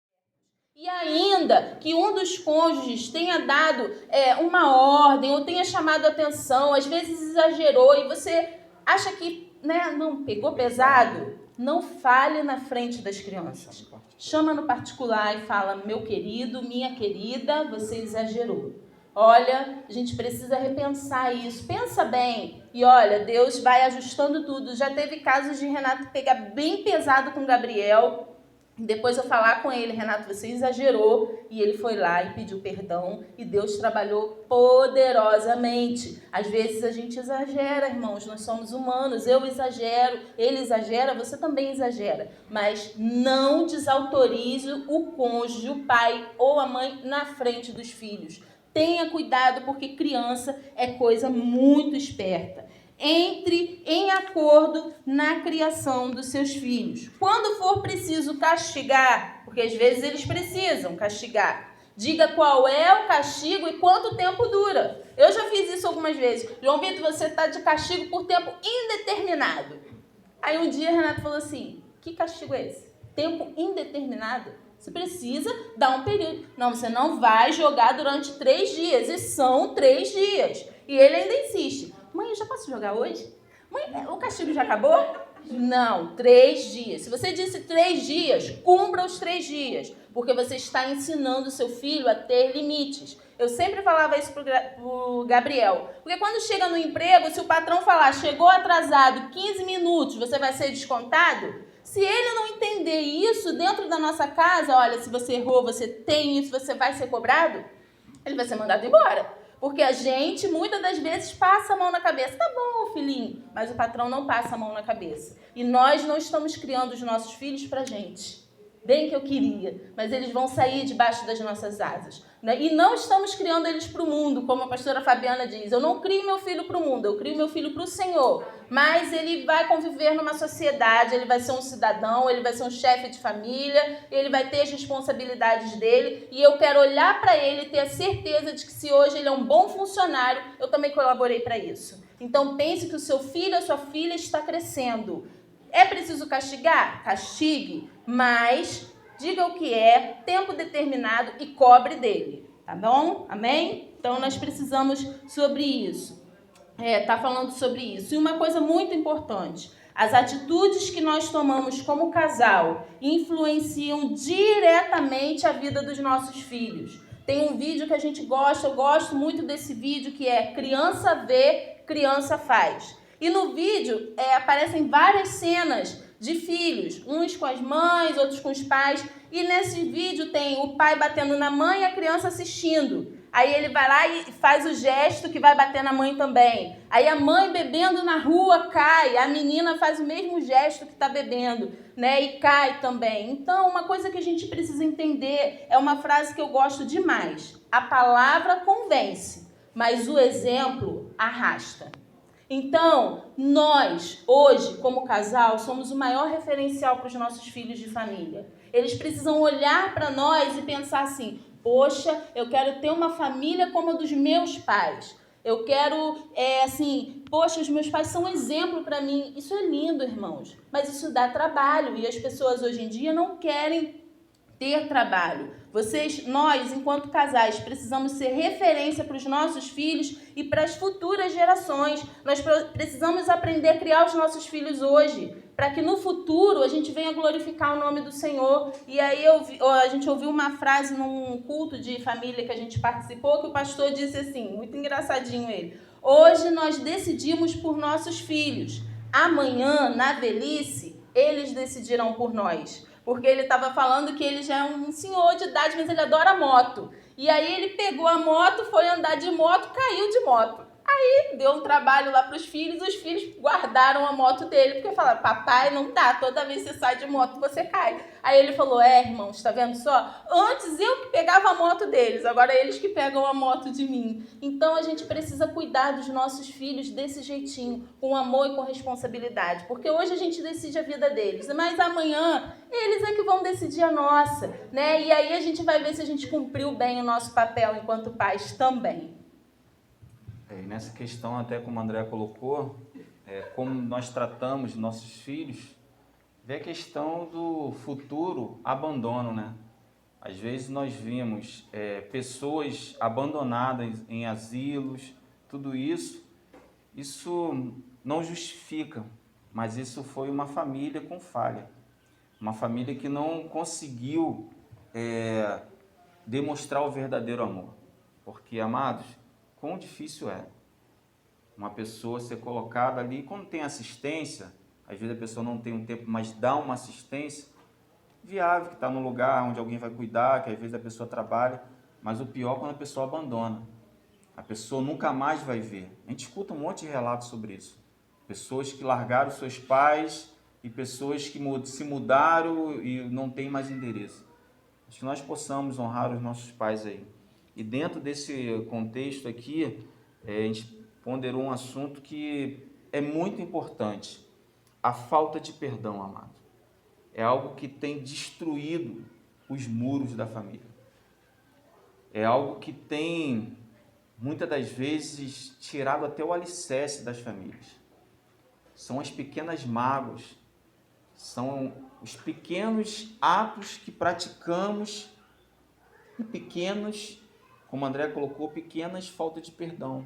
E ainda que um dos cônjuges tenha dado uma ordem ou tenha chamado atenção, às vezes exagerou e você acha que não pegou pesado, não fale na frente das crianças. Chama no particular e fala, meu querido, minha querida, você exagerou. Olha, a gente precisa repensar isso. Pensa bem. E olha, Deus vai ajustando tudo. Já teve casos de Renato pegar bem pesado com Gabriel. Depois eu falar com ele, Renato, você exagerou. E ele foi lá e pediu perdão. E Deus trabalhou poderosamente. Às vezes a gente exagera, irmãos. Nós somos humanos. Eu exagero, ele exagera, você também exagera. Mas não desautorize o cônjuge, o pai ou a mãe na frente dos filhos. Tenha cuidado, porque criança é coisa muito esperta. Entre em acordo na criação dos seus filhos. Quando for preciso castigar, porque às vezes eles precisam castigar, diga qual é o castigo e quanto tempo dura. Eu já fiz isso algumas vezes. João Vitor, você está de castigo por tempo indeterminado. Aí um dia Renato falou assim, que castigo é esse? Tempo indeterminado? Você precisa dar um período. Não, você não vai jogar durante 3 dias. E são 3 dias. E ele ainda insiste. Mãe, eu já posso jogar hoje? Mãe, o castigo já acabou? Não, 3 dias. Se você disse 3 dias, cumpra os 3 dias. Porque você está ensinando o seu filho a ter limites. Eu sempre falava isso pro Gabriel. Porque quando chega no emprego, se o patrão falar, chegou atrasado 15 minutos, você vai ser descontado? Se ele não entender isso dentro da nossa casa, olha, se você errou, você tem isso, você vai ser cobrado, ele vai ser mandado embora. Porque a gente, muitas das vezes, passa a mão na cabeça. Tá bom, filhinho, mas o patrão não passa a mão na cabeça. E nós não estamos criando os nossos filhos pra gente. Bem que eu queria, mas eles vão sair debaixo das nossas asas. Né? E não estamos criando eles para o mundo, como a pastora Fabiana diz. Eu não crio meu filho para o mundo, eu crio meu filho para o Senhor. Mas ele vai conviver numa sociedade, ele vai ser um cidadão, ele vai ser um chefe de família, ele vai ter as responsabilidades dele. E eu quero olhar para ele e ter a certeza de que se hoje ele é um bom funcionário, eu também colaborei para isso. Então pense que o seu filho, a sua filha está crescendo. É preciso castigar? Castigue, mas diga o que é, tempo determinado e cobre dele, tá bom? Amém? Então nós precisamos sobre isso. Tá falando sobre isso. E uma coisa muito importante, as atitudes que nós tomamos como casal influenciam diretamente a vida dos nossos filhos. Tem um vídeo que a gente gosta, eu gosto muito desse vídeo, que é Criança Vê, Criança Faz. E no vídeo aparecem várias cenas de filhos, uns com as mães, outros com os pais. E nesse vídeo tem o pai batendo na mãe e a criança assistindo. Aí ele vai lá e faz o gesto que vai bater na mãe também. Aí a mãe bebendo na rua cai, a menina faz o mesmo gesto que está bebendo, né? E cai também. Então, uma coisa que a gente precisa entender é uma frase que eu gosto demais. A palavra convence, mas o exemplo arrasta. Então, nós, hoje, como casal, somos o maior referencial para os nossos filhos de família. Eles precisam olhar para nós e pensar assim: poxa, eu quero ter uma família como a dos meus pais. Eu quero, poxa, os meus pais são um exemplo para mim. Isso é lindo, irmãos, mas isso dá trabalho e as pessoas hoje em dia não querem ter trabalho. Nós, enquanto casais, precisamos ser referência para os nossos filhos e para as futuras gerações. Nós precisamos aprender a criar os nossos filhos hoje, para que no futuro a gente venha glorificar o nome do Senhor. E aí a gente ouviu uma frase num culto de família que a gente participou, que o pastor disse assim, muito engraçadinho ele: hoje nós decidimos por nossos filhos, amanhã, na velhice, eles decidirão por nós. Porque ele estava falando que ele já é um senhor de idade, mas ele adora moto. E aí ele pegou a moto, foi andar de moto, caiu de moto. Aí deu um trabalho lá para os filhos guardaram a moto dele, porque falaram: papai, não dá, toda vez que você sai de moto você cai. Aí ele falou: irmão, está vendo só? Antes eu que pegava a moto deles, agora eles que pegam a moto de mim. Então a gente precisa cuidar dos nossos filhos desse jeitinho, com amor e com responsabilidade, porque hoje a gente decide a vida deles, mas amanhã eles é que vão decidir a nossa, né? E aí a gente vai ver se a gente cumpriu bem o nosso papel enquanto pais também. E nessa questão, até como a André colocou, como nós tratamos nossos filhos, vê a questão do futuro abandono, né? Às vezes nós vimos pessoas abandonadas em asilos, tudo isso não justifica, mas isso foi uma família com falha, uma família que não conseguiu demonstrar o verdadeiro amor, porque, amados, quão difícil é uma pessoa ser colocada ali, quando tem assistência, às vezes a pessoa não tem um tempo, mas dá uma assistência viável, que está num lugar onde alguém vai cuidar, que às vezes a pessoa trabalha, mas o pior é quando a pessoa abandona, a pessoa nunca mais vai ver. A gente escuta um monte de relatos sobre isso, pessoas que largaram seus pais e pessoas que se mudaram e não tem mais endereço. Acho que nós possamos honrar os nossos pais aí. E dentro desse contexto aqui, a gente ponderou um assunto que é muito importante: a falta de perdão, amado. É algo que tem destruído os muros da família. É algo que tem, muitas das vezes, tirado até o alicerce das famílias. São as pequenas mágoas, são os pequenos atos que praticamos e pequenos, como André colocou, pequenas faltas de perdão,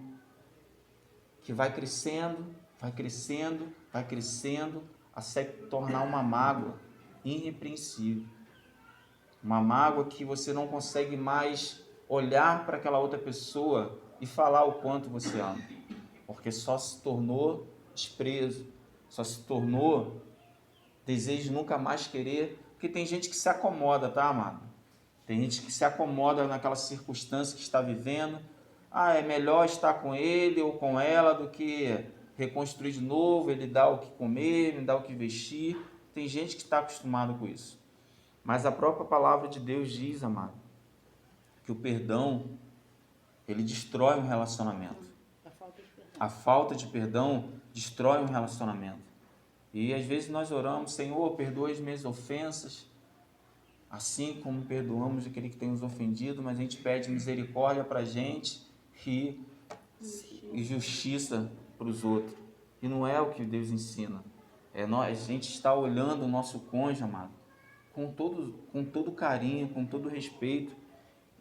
que vai crescendo, vai crescendo, vai crescendo, a se tornar uma mágoa irrepreensível. Uma mágoa que você não consegue mais olhar para aquela outra pessoa e falar o quanto você ama, porque só se tornou desprezo, só se tornou desejo de nunca mais querer, porque tem gente que se acomoda, tá, amado? Tem gente que se acomoda naquela circunstância que está vivendo. É melhor estar com ele ou com ela do que reconstruir de novo, ele dá o que comer, me dá o que vestir. Tem gente que está acostumado com isso. Mas a própria palavra de Deus diz, amado, que o perdão, ele destrói um relacionamento. A falta de perdão destrói um relacionamento. E às vezes nós oramos: Senhor, perdoa as minhas ofensas, assim como perdoamos aquele que tem nos ofendido, mas a gente pede misericórdia para a gente e justiça para os outros. E não é o que Deus ensina. A gente está olhando o nosso cônjuge, amado, com todo carinho, com todo respeito.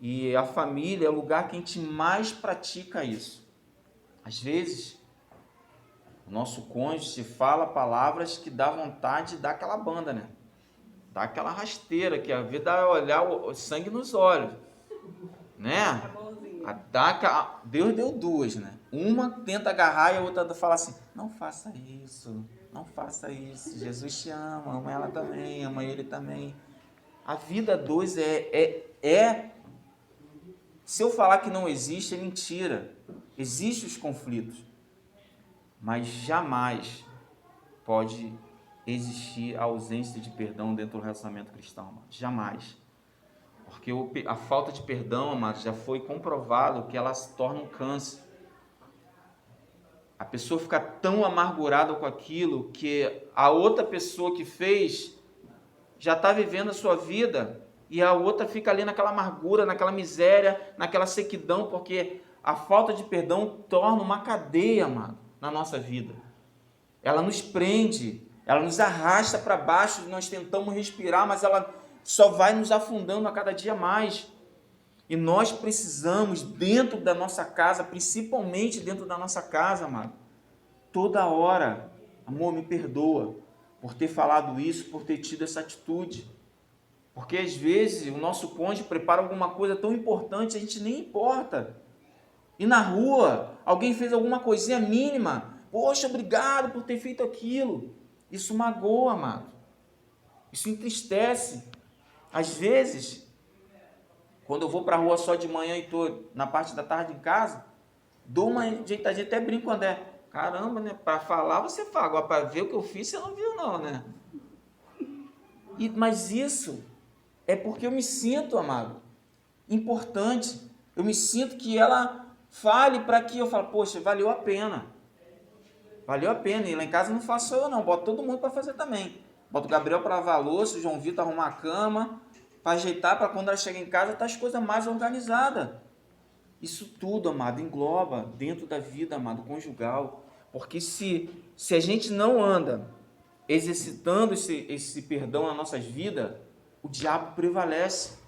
E a família é o lugar que a gente mais pratica isso. Às vezes, o nosso cônjuge se fala palavras que dá vontade de dar aquela banda, né? Dá aquela rasteira, que a vida é olhar o sangue nos olhos, né? Deus deu duas, né? Uma tenta agarrar e a outra fala assim: não faça isso, não faça isso, Jesus te ama, ama ela também, ama ele também. A vida a dois se eu falar que não existe, é mentira. Existem os conflitos, mas jamais pode existir a ausência de perdão dentro do relacionamento cristão, amado. Jamais. Porque a falta de perdão, amado, já foi comprovado que ela se torna um câncer. A pessoa fica tão amargurada com aquilo que a outra pessoa que fez já está vivendo a sua vida e a outra fica ali naquela amargura, naquela miséria, naquela sequidão, porque a falta de perdão torna uma cadeia, amado, na nossa vida. Ela nos prende, ela nos arrasta para baixo, nós tentamos respirar, mas ela só vai nos afundando a cada dia mais. E nós precisamos, dentro da nossa casa, principalmente dentro da nossa casa, amado, toda hora, amor, me perdoa por ter falado isso, por ter tido essa atitude. Porque às vezes o nosso cônjuge prepara alguma coisa tão importante, a gente nem importa. E na rua, alguém fez alguma coisinha mínima, poxa, obrigado por ter feito aquilo. Isso magoa, amado. Isso entristece. Às vezes, quando eu vou para a rua só de manhã e estou na parte da tarde em casa, dou uma ajeitadinha, até brinco quando é. Caramba, né? Para falar você fala, agora para ver o que eu fiz você não viu não, né? Mas isso é porque eu me sinto, amado, importante. Eu me sinto que ela fale para que eu fale, poxa, valeu a pena. Valeu a pena. E lá em casa não faço eu não, boto todo mundo para fazer também. Boto o Gabriel para lavar a louça, o João Vitor arrumar a cama, para ajeitar, para quando ela chega em casa, tá as coisas mais organizadas. Isso tudo, amado, engloba dentro da vida, amado, conjugal. Porque se a gente não anda exercitando esse perdão nas nossas vidas, o diabo prevalece.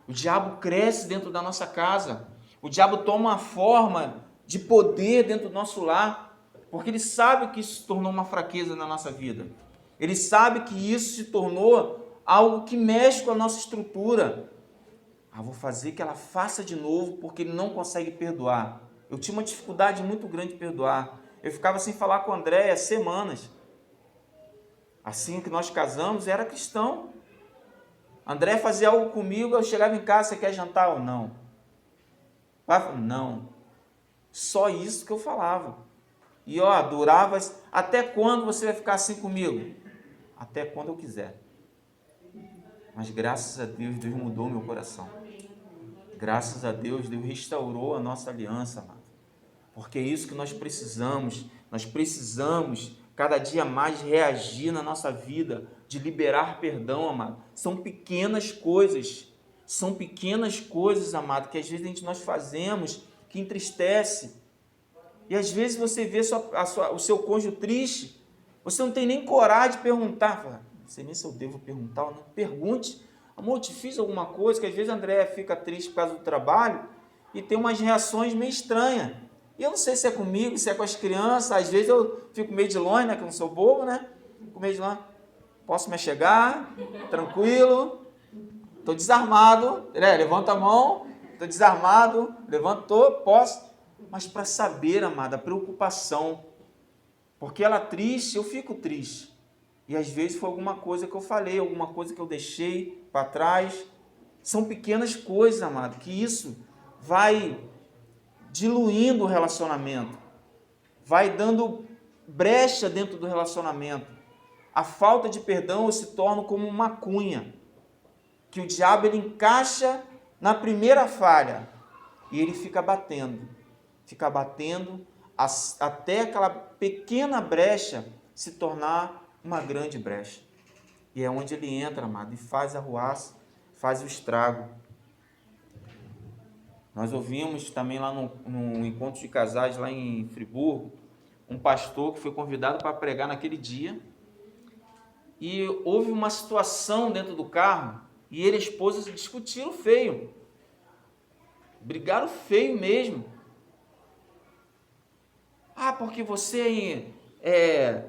O diabo cresce dentro da nossa casa. O diabo toma uma forma de poder dentro do nosso lar, porque ele sabe que isso se tornou uma fraqueza na nossa vida. Ele sabe que isso se tornou algo que mexe com a nossa estrutura. Vou fazer que ela faça de novo porque ele não consegue perdoar. Eu tinha uma dificuldade muito grande de perdoar. Eu ficava sem falar com a Andréia semanas. Assim que nós casamos, era cristão. André fazia algo comigo, eu chegava em casa, você quer jantar ou não? Não. Só isso que eu falava. E durava, até quando você vai ficar assim comigo? Até quando eu quiser. Mas graças a Deus, Deus mudou meu coração. Graças a Deus, Deus restaurou a nossa aliança, amado. Porque é isso que nós precisamos. Nós precisamos cada dia mais reagir na nossa vida, de liberar perdão, amado. São pequenas coisas, amado, que às vezes nós fazemos, que entristece. E às vezes você vê o seu cônjuge triste, você não tem nem coragem de perguntar. Fala, não sei nem se eu devo perguntar ou não. Pergunte, amor, eu te fiz alguma coisa? Que às vezes a Andréia fica triste por causa do trabalho e tem umas reações meio estranhas. E eu não sei se é comigo, se é com as crianças. Às vezes eu fico meio de longe, né? Que eu não sou bobo, né? Fico meio de longe. Posso me achegar? Tranquilo. Estou desarmado. Levanta a mão. Estou desarmado. Levantou. Posso. Mas para saber, amada, a preocupação. Porque ela triste, eu fico triste. E às vezes foi alguma coisa que eu falei, alguma coisa que eu deixei para trás. São pequenas coisas, amado, que isso vai diluindo o relacionamento, vai dando brecha dentro do relacionamento. A falta de perdão se torna como uma cunha, que o diabo ele encaixa na primeira falha e ele fica batendo até aquela pequena brecha se tornar uma grande brecha. E é onde ele entra, amado, e faz a ruaça, faz o estrago. Nós ouvimos também lá no encontro de casais lá em Friburgo, um pastor que foi convidado para pregar naquele dia, e houve uma situação dentro do carro, e ele e a esposa se discutiram feio, brigaram feio mesmo. Porque você é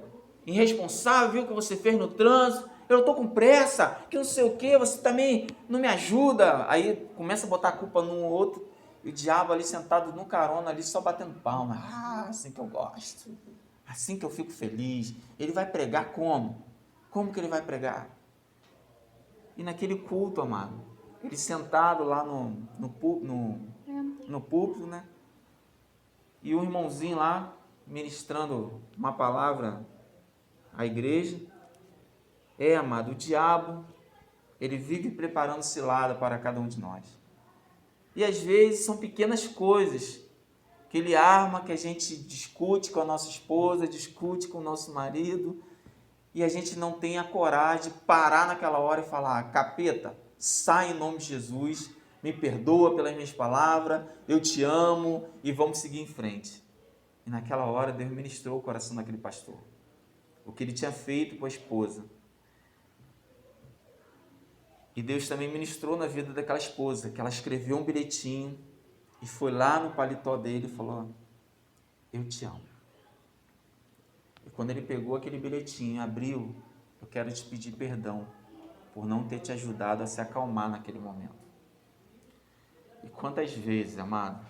irresponsável, viu o que você fez no trânsito, eu estou com pressa, que não sei o que, você também não me ajuda. Aí começa a botar a culpa num outro, e o diabo ali sentado no carona, ali só batendo palma. Assim que eu gosto, assim que eu fico feliz. Ele vai pregar como? Como que ele vai pregar? E naquele culto, amado, ele sentado lá no púlpito, né? E o irmãozinho lá, ministrando uma palavra à igreja. Amado, o diabo, ele vive preparando cilada para cada um de nós. E às vezes são pequenas coisas aquele arma que a gente discute com a nossa esposa, discute com o nosso marido, e a gente não tem a coragem de parar naquela hora e falar: capeta, sai em nome de Jesus, me perdoa pelas minhas palavras, eu te amo e vamos seguir em frente. E naquela hora Deus ministrou o coração daquele pastor, o que ele tinha feito com a esposa. E Deus também ministrou na vida daquela esposa, que ela escreveu um bilhetinho e foi lá no paletó dele e falou: eu te amo. E quando ele pegou aquele bilhetinho, abriu: eu quero te pedir perdão por não ter te ajudado a se acalmar naquele momento. E quantas vezes, amado,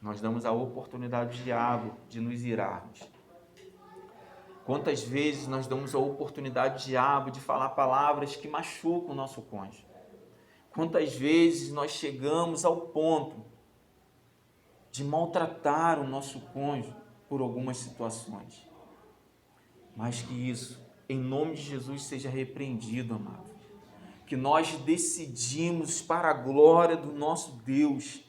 nós damos a oportunidade ao diabo de nos irarmos? Quantas vezes nós damos a oportunidade ao diabo de falar palavras que machucam o nosso cônjuge? Quantas vezes nós chegamos ao ponto de maltratar o nosso cônjuge por algumas situações? Mas que isso, em nome de Jesus, seja repreendido, amado. Que nós decidimos para a glória do nosso Deus,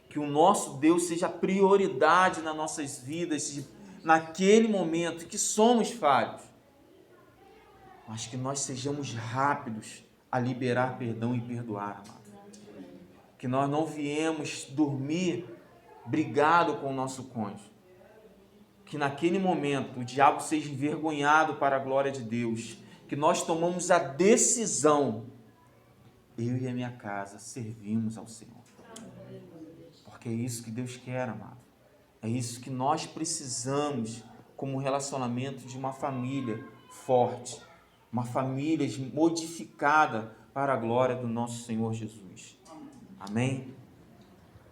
que o nosso Deus seja prioridade nas nossas vidas, naquele momento que somos falhos, mas que nós sejamos rápidos a liberar perdão e perdoar, amado. Que nós não viemos dormir brigado com o nosso cônjuge. Que naquele momento o diabo seja envergonhado para a glória de Deus. Que nós tomamos a decisão, eu e a minha casa servimos ao Senhor. Porque é isso que Deus quer, amado. É isso que nós precisamos como relacionamento de uma família forte. Uma família modificada para a glória do nosso Senhor Jesus. Amém?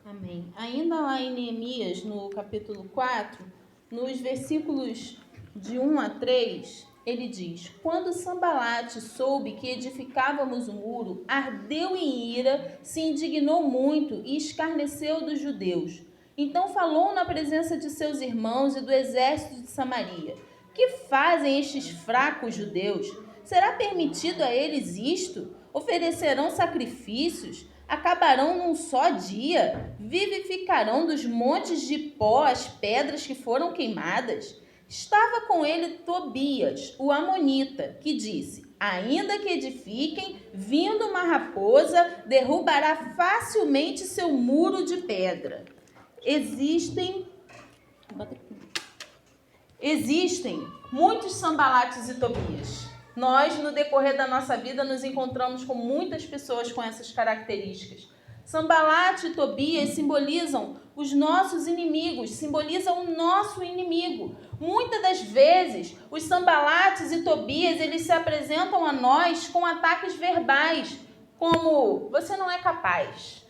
Amém. Ainda lá em Neemias, no capítulo 4, nos versículos de 1 a 3, ele diz: quando Sambalate soube que edificávamos o muro, ardeu em ira, se indignou muito e escarneceu dos judeus. Então falou na presença de seus irmãos e do exército de Samaria: que fazem estes fracos judeus? Será permitido a eles isto? Oferecerão sacrifícios? Acabarão num só dia? Vivificarão dos montes de pó as pedras que foram queimadas? Estava com ele Tobias, o amonita, que disse: ainda que edifiquem, vindo uma raposa, derrubará facilmente seu muro de pedra. Existem muitos Sambalates e Tobias. Nós, no decorrer da nossa vida, nos encontramos com muitas pessoas com essas características. Sambalate e Tobias simbolizam os nossos inimigos, simbolizam o nosso inimigo. Muitas das vezes, os Sambalates e Tobias, eles se apresentam a nós com ataques verbais, como: você não é capaz,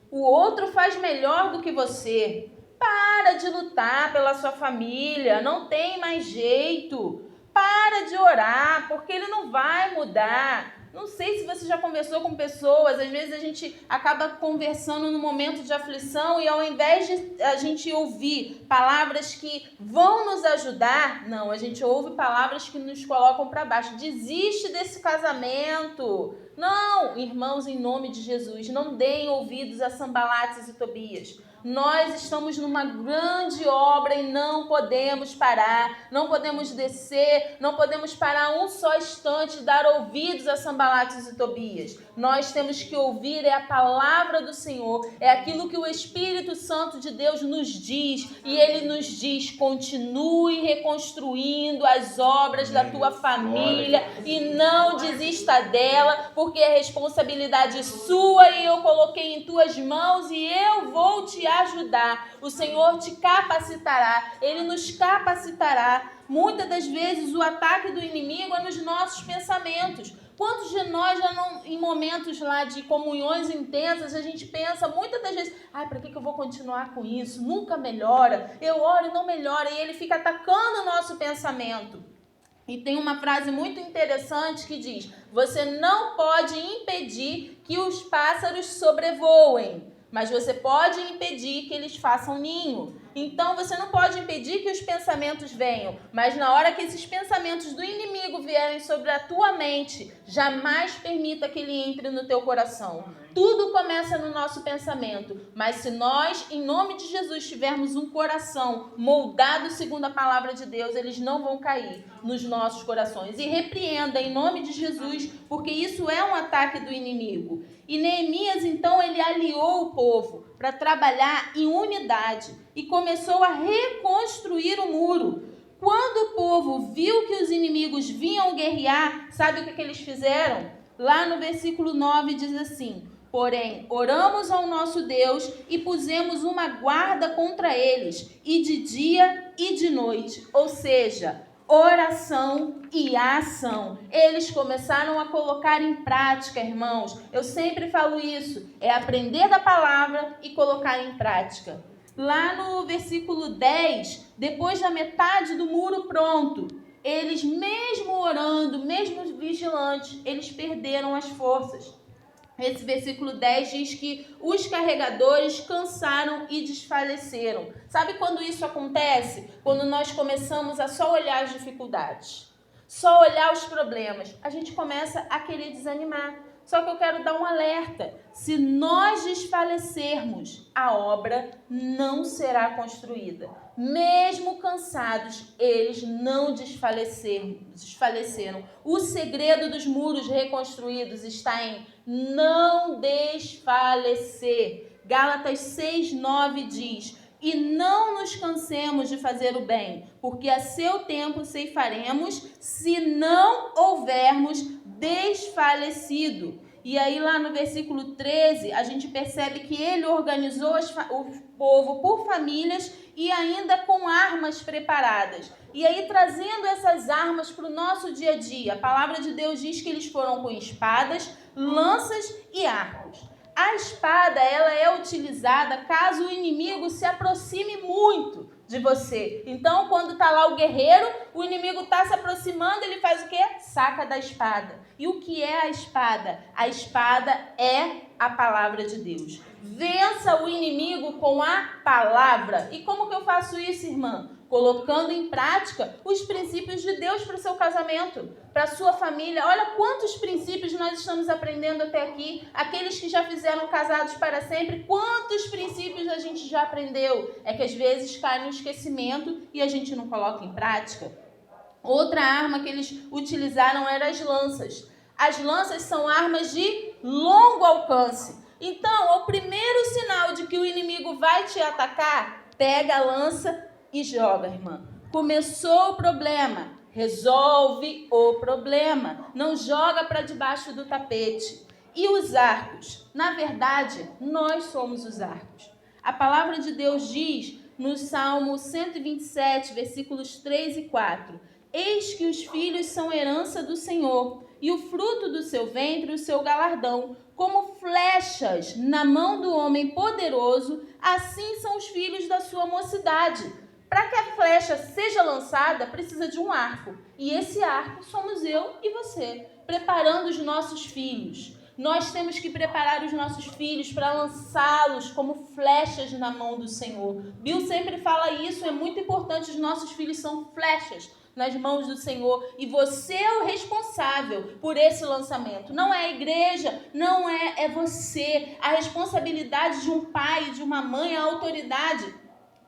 o outro faz melhor do que você, para de lutar pela sua família, não tem mais jeito. Para de orar, porque ele não vai mudar. Não sei se você já conversou com pessoas, às vezes a gente acaba conversando no momento de aflição e ao invés de a gente ouvir palavras que vão nos ajudar, não, a gente ouve palavras que nos colocam para baixo. Desiste desse casamento. Não, irmãos, em nome de Jesus, não deem ouvidos a Sambalates e Tobias. Nós estamos numa grande obra e não podemos parar, não podemos descer, não podemos parar um só instante de dar ouvidos a Sambalates e Tobias. Nós temos que ouvir a palavra do Senhor, é aquilo que o Espírito Santo de Deus nos diz, e Ele nos diz: continue reconstruindo as obras da tua família e não desista dela, porque é responsabilidade sua e eu coloquei em tuas mãos e eu vou te ajudar. O Senhor te capacitará, Ele nos capacitará. Muitas das vezes o ataque do inimigo é nos nossos pensamentos. Quantos de nós já não, em momentos lá de comunhões intensas, a gente pensa muitas das vezes: para que eu vou continuar com isso? Nunca melhora, eu oro e não melhora, e ele fica atacando o nosso pensamento. E tem uma frase muito interessante que diz: você não pode impedir que os pássaros sobrevoem, mas você pode impedir que eles façam ninho. Então você não pode impedir que os pensamentos venham, mas na hora que esses pensamentos do inimigo vierem sobre a tua mente, jamais permita que ele entre no teu coração. Tudo começa no nosso pensamento, mas se nós, em nome de Jesus, tivermos um coração moldado segundo a palavra de Deus, eles não vão cair nos nossos corações. E repreenda em nome de Jesus, porque isso é um ataque do inimigo. E Neemias, então, ele aliou o povo para trabalhar em unidade e começou a reconstruir o muro. Quando o povo viu que os inimigos vinham guerrear, sabe o que eles fizeram? Lá no versículo 9 diz assim: porém, oramos ao nosso Deus e pusemos uma guarda contra eles, e de dia e de noite. Ou seja, oração e ação. Eles começaram a colocar em prática, irmãos. Eu sempre falo isso, é aprender da palavra e colocar em prática. Lá no versículo 10, depois da metade do muro pronto, eles mesmo orando, mesmo vigilantes, eles perderam as forças. Esse versículo 10 diz que os carregadores cansaram e desfaleceram. Sabe quando isso acontece? Quando nós começamos a só olhar as dificuldades, só olhar os problemas, a gente começa a querer desanimar. Só que eu quero dar um alerta: se nós desfalecermos, a obra não será construída. Mesmo cansados, eles não desfaleceram. O segredo dos muros reconstruídos está em não desfalecer. Gálatas 6:9 diz: e não nos cansemos de fazer o bem, porque a seu tempo ceifaremos, se não houvermos desfalecido. E aí lá no versículo 13, a gente percebe que ele organizou o povo por famílias e ainda com armas preparadas. E aí trazendo essas armas para o nosso dia a dia, a palavra de Deus diz que eles foram com espadas, lanças e arcos. A espada, ela é utilizada caso o inimigo se aproxime muito de você. Então, quando está lá o guerreiro, o inimigo está se aproximando, ele faz o quê? Saca da espada. E o que é a espada? A espada é a palavra de Deus. Vença o inimigo com a palavra. E como que eu faço isso, irmã? Colocando em prática os princípios de Deus para o seu casamento, para a sua família. Olha quantos princípios nós estamos aprendendo até aqui. Aqueles que já fizeram casados para sempre, quantos princípios a gente já aprendeu? É que às vezes cai no esquecimento e a gente não coloca em prática. Outra arma que eles utilizaram eram as lanças. As lanças são armas de longo alcance. Então, o primeiro sinal de que o inimigo vai te atacar, pega a lança e joga, irmã. Começou o problema, resolve o problema. Não joga para debaixo do tapete. E os arcos? Na verdade, nós somos os arcos. A palavra de Deus diz no Salmo 127, versículos 3 e 4: eis que os filhos são herança do Senhor, e o fruto do seu ventre o seu galardão. Como flechas na mão do homem poderoso, assim são os filhos da sua mocidade. Para que a flecha seja lançada, precisa de um arco. E esse arco somos eu e você, preparando os nossos filhos. Nós temos que preparar os nossos filhos para lançá-los como flechas na mão do Senhor. Bill sempre fala isso, é muito importante. Os nossos filhos são flechas nas mãos do Senhor, e você é o responsável por esse lançamento. Não é a igreja, não é você. A responsabilidade de um pai, de uma mãe, a autoridade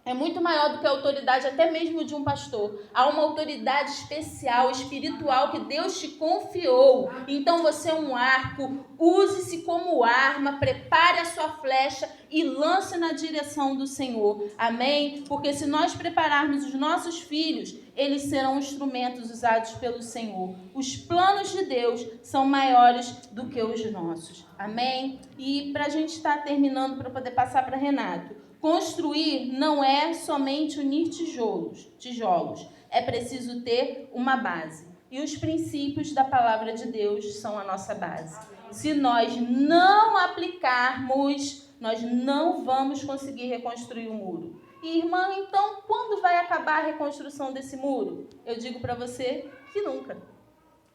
é muito maior do que a autoridade até mesmo de um pastor. Há uma autoridade especial, espiritual, que Deus te confiou. Então você é um arco, use-se como arma, prepare a sua flecha e lance na direção do Senhor. Amém? Porque se nós prepararmos os nossos filhos, eles serão instrumentos usados pelo Senhor. Os planos de Deus são maiores do que os nossos. Amém? E para a gente estar terminando, para poder passar para Renato, construir não é somente unir tijolos. É preciso ter uma base. E os princípios da palavra de Deus são a nossa base. Se nós não aplicarmos, nós não vamos conseguir reconstruir o muro. E, irmã, então, quando vai acabar a reconstrução desse muro? Eu digo para você que nunca.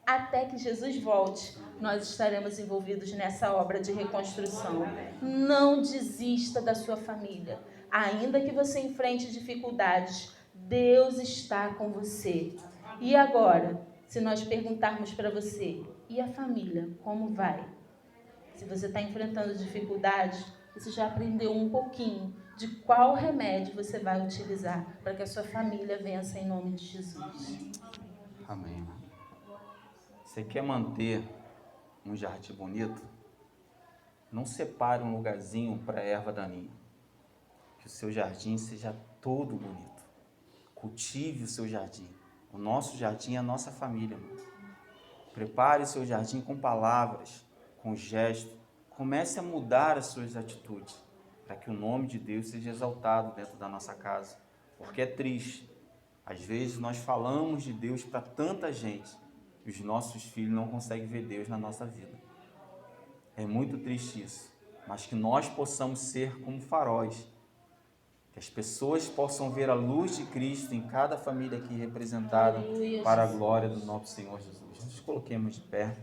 Até que Jesus volte, nós estaremos envolvidos nessa obra de reconstrução. Não desista da sua família. Ainda que você enfrente dificuldades, Deus está com você. E agora, se nós perguntarmos para você, e a família, como vai? Se você está enfrentando dificuldades, você já aprendeu um pouquinho de qual remédio você vai utilizar para que a sua família vença em nome de Jesus. Amém. Você quer manter um jardim bonito? Não separe um lugarzinho para erva daninha. Que o seu jardim seja todo bonito. Cultive o seu jardim. O nosso jardim é a nossa família, irmão. Prepare o seu jardim com palavras, com gestos. Comece a mudar as suas atitudes, para que o nome de Deus seja exaltado dentro da nossa casa. Porque é triste. Às vezes nós falamos de Deus para tanta gente e os nossos filhos não conseguem ver Deus na nossa vida. É muito triste isso. Mas que nós possamos ser como faróis. Que as pessoas possam ver a luz de Cristo em cada família aqui representada, para a glória do nosso Senhor Jesus. Nos coloquemos de pé.